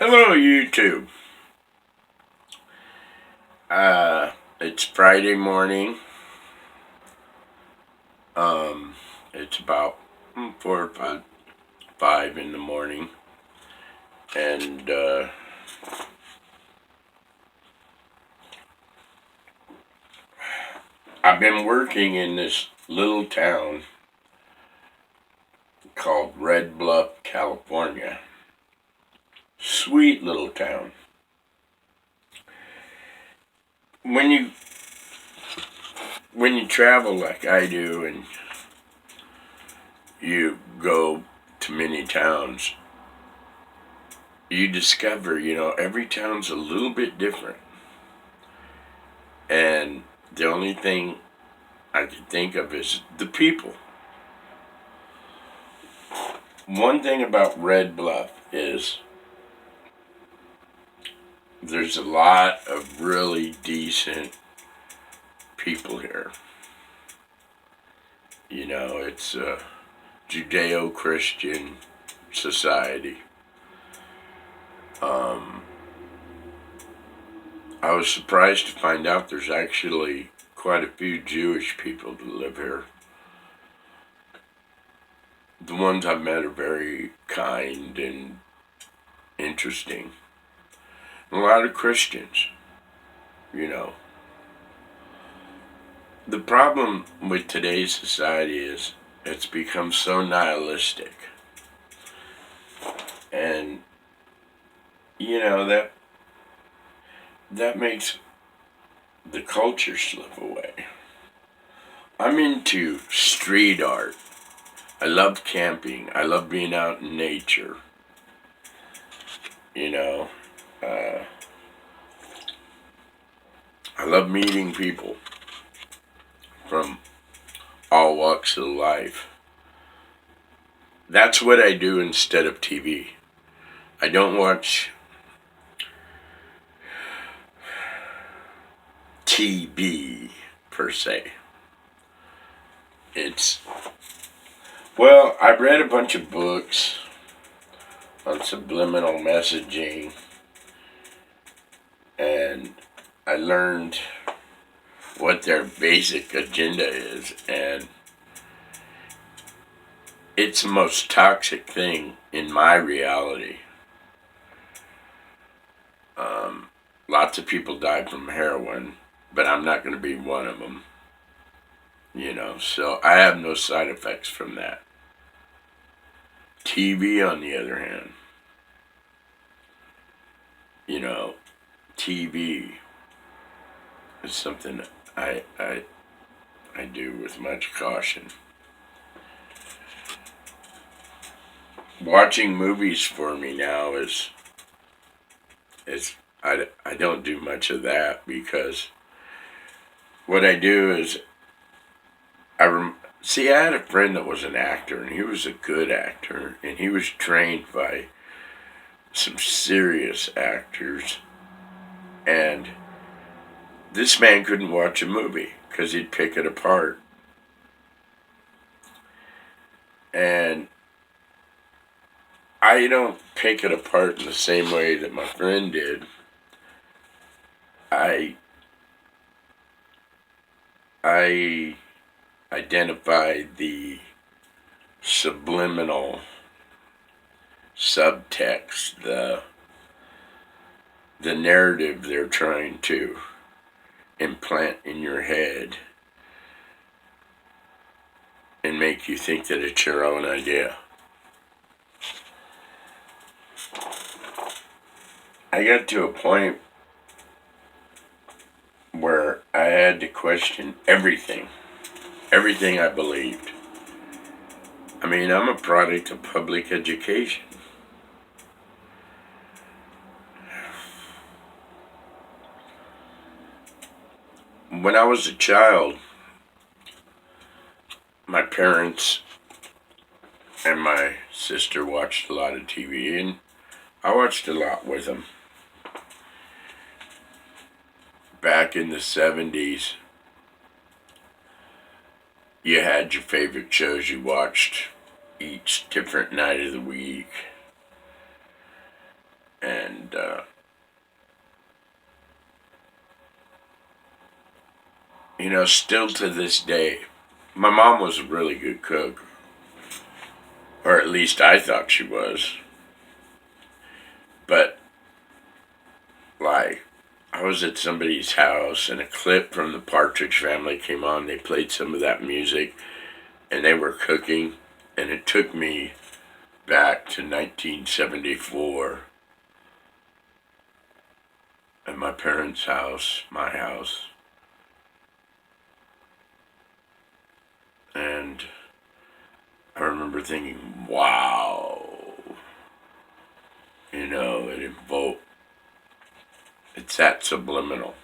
Hello, YouTube. It's Friday morning. Um, it's about 4 or 5 in the morning, and I've been working in this little town called Red Bluff, California. Sweet little town. When you when you travel like I do, and you go to many towns, you discover, every town's a little bit different. And the only thing I can think of is the people. One thing about Red Bluff is there's a lot of really decent people here. It's a Judeo-Christian society. Um, I was surprised to find out there's actually quite a few Jewish people that live here. The ones I've met are very kind and interesting. And a lot of Christians, you know. The problem with today's society is it's become so nihilistic. And that makes the culture slip away. I'm into street art. I love camping. I love being out in nature. You know, uh, I love meeting people from all walks of life. That's what I do instead of TV. I don't watch TV per se. I've read a bunch of books on subliminal messaging, and I learned what their basic agenda is, and it's the most toxic thing in my reality. Lots of people die from heroin, but I'm not going to be one of them. So I have no side effects from that. TV, on the other hand, TV is something I do with much caution. Watching movies for me now I don't do much of that, because what I do is I had a friend that was an actor, and he was a good actor, and he was trained by some serious actors, and this man couldn't watch a movie because he'd pick it apart. And I don't pick it apart in the same way that my friend did. I identify the subliminal subtext, the narrative they're trying to implant in your head and make you think that it's your own idea. I got to a point where I had to question everything I believed. I mean, I'm a product of public education. When I was a child, my parents and my sister watched a lot of TV, and I watched a lot with them. Back in the 70s, you had your favorite shows you watched each different night of the week. And And you know, still to this day, my mom was a really good cook, or at least I thought she was. But like, I was at somebody's house and a clip from the Partridge Family came on. They played some of that music and they were cooking, and it took me back to 1974 at my parents' house, my house. And I remember thinking, wow, you know, it's that subliminal.